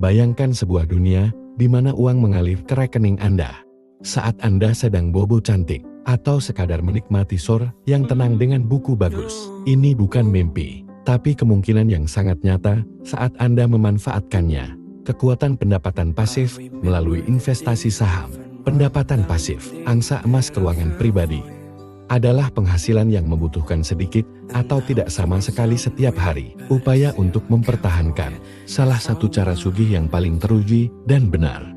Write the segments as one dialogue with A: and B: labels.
A: Bayangkan sebuah dunia di mana uang mengalir ke rekening Anda saat Anda sedang bobo cantik atau sekadar menikmati sore yang tenang dengan buku bagus. Ini bukan mimpi, tapi kemungkinan yang sangat nyata saat Anda memanfaatkannya. Kekuatan pendapatan pasif melalui investasi saham. Pendapatan pasif, angsa emas keuangan pribadi, adalah penghasilan yang membutuhkan sedikit atau tidak sama sekali setiap hari. Upaya untuk mempertahankan salah satu cara sugih yang paling teruji dan benar.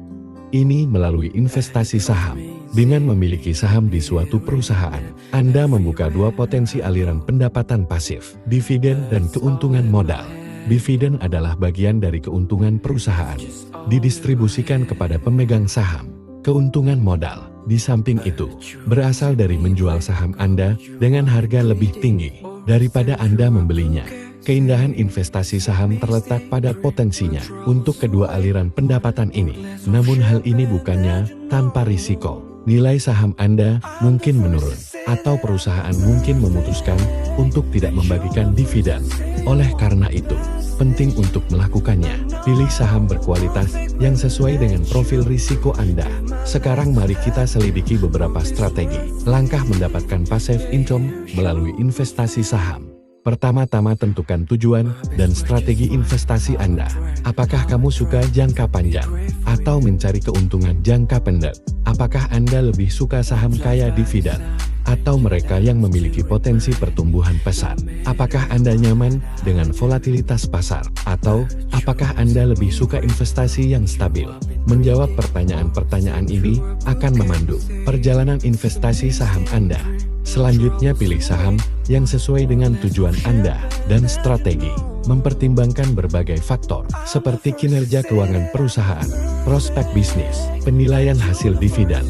A: Ini melalui investasi saham. Dengan memiliki saham di suatu perusahaan, Anda membuka dua potensi aliran pendapatan pasif, dividen dan keuntungan modal. Dividen adalah bagian dari keuntungan perusahaan, didistribusikan kepada pemegang saham. Keuntungan modal, di samping itu, berasal dari menjual saham Anda dengan harga lebih tinggi daripada Anda membelinya. Keindahan investasi saham terletak pada potensinya untuk kedua aliran pendapatan ini. Namun hal ini bukannya tanpa risiko. Nilai saham Anda mungkin menurun, atau perusahaan mungkin memutuskan untuk tidak membagikan dividen. Oleh karena itu, penting untuk melakukannya. Pilih saham berkualitas yang sesuai dengan profil risiko Anda. Sekarang mari kita selidiki beberapa strategi langkah mendapatkan passive income melalui investasi saham. Pertama-tama tentukan tujuan dan strategi investasi Anda. Apakah kamu suka jangka panjang atau mencari keuntungan jangka pendek? Apakah Anda lebih suka saham kaya dividen atau mereka yang memiliki potensi pertumbuhan pesat? Apakah Anda nyaman dengan volatilitas pasar atau apakah Anda lebih suka investasi yang stabil? Menjawab pertanyaan-pertanyaan ini akan memandu perjalanan investasi saham Anda. Selanjutnya pilih saham yang sesuai dengan tujuan Anda dan strategi. Mempertimbangkan berbagai faktor seperti kinerja keuangan perusahaan, prospek bisnis, penilaian hasil dividen,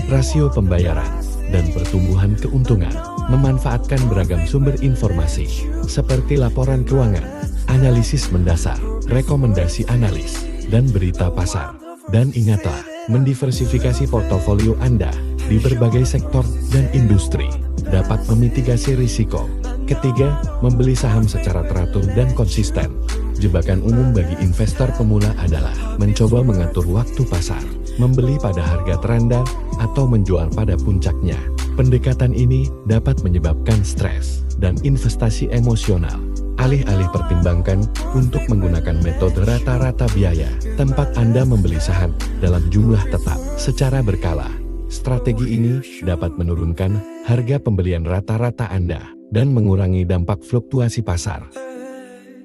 A: rasio pembayaran, dan pertumbuhan keuntungan. Memanfaatkan beragam sumber informasi seperti laporan keuangan, analisis mendasar, rekomendasi analis, dan berita pasar. Dan ingatlah, mendiversifikasi portofolio Anda di berbagai sektor dan industri dapat memitigasi risiko. Ketiga, membeli saham secara teratur dan konsisten. Jebakan umum bagi investor pemula adalah mencoba mengatur waktu pasar, membeli pada harga terendah, atau menjual pada puncaknya. Pendekatan ini dapat menyebabkan stres dan investasi emosional. Alih-alih pertimbangkan untuk menggunakan metode rata-rata biaya, tempat Anda membeli saham dalam jumlah tetap secara berkala. Strategi ini dapat menurunkan harga pembelian rata-rata Anda dan mengurangi dampak fluktuasi pasar.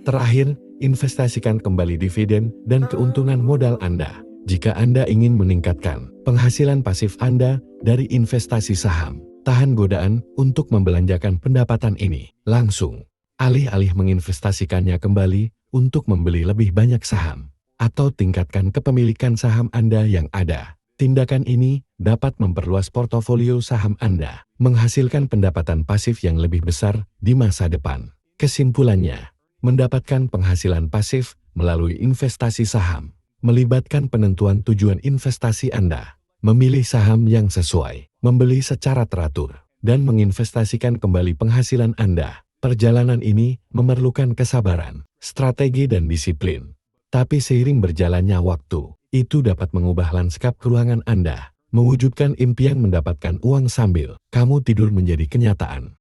A: Terakhir, investasikan kembali dividen dan keuntungan modal Anda. Jika Anda ingin meningkatkan penghasilan pasif Anda dari investasi saham, tahan godaan untuk membelanjakan pendapatan ini langsung. Alih-alih menginvestasikannya kembali untuk membeli lebih banyak saham, atau tingkatkan kepemilikan saham Anda yang ada. Tindakan ini dapat memperluas portofolio saham Anda, menghasilkan pendapatan pasif yang lebih besar di masa depan. Kesimpulannya, mendapatkan penghasilan pasif melalui investasi saham, melibatkan penentuan tujuan investasi Anda, memilih saham yang sesuai, membeli secara teratur, dan menginvestasikan kembali penghasilan Anda. Perjalanan ini memerlukan kesabaran, strategi dan disiplin. Tapi seiring berjalannya waktu, itu dapat mengubah lanskap keuangan Anda, mewujudkan impian mendapatkan uang sambil kamu tidur menjadi kenyataan.